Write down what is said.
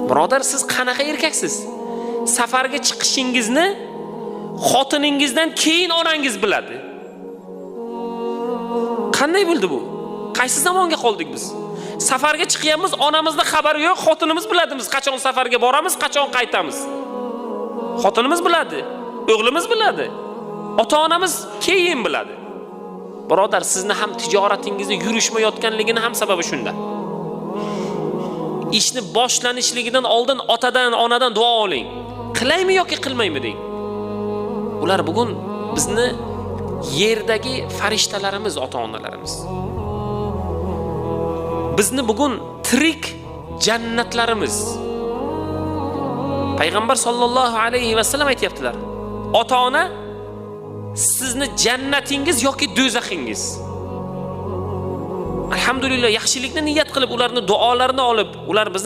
Birodar, siz qanaqa erkaksiz? Safarga chiqishingizni xotiningizdan keyin onangiz biladi. Qanday bo'ldi bu? Qaysi zamonga qoldik biz? Safarga chiqyapmiz, onamizda xabari yo'q, xotinimiz biladi biz qachon safarga boramiz, qachon qaytamiz. Xotinimiz biladi, o'g'limiz biladi. Ota-onamiz keyin biladi. Birodar, sizni ham tijoratingizda yurishmayotganligini ham sababi shunda. Ishni boshlanishligidan oldin otadan, onadan duo oling. Qilaymi yoki qilmaymi deng. Ular bugun bizni yerdagi farishtalarimiz, ota-onalarimiz. Bizni bugun tirik jannatlarimiz. Payg'ambar sollallohu alayhi va sallam aytibdilar: ota-ona sizni jannatingiz yoki do'zaxingiz. Alhamdulillah, yaxshilikni niyat qilib, ularni duolarini olib, ular bizni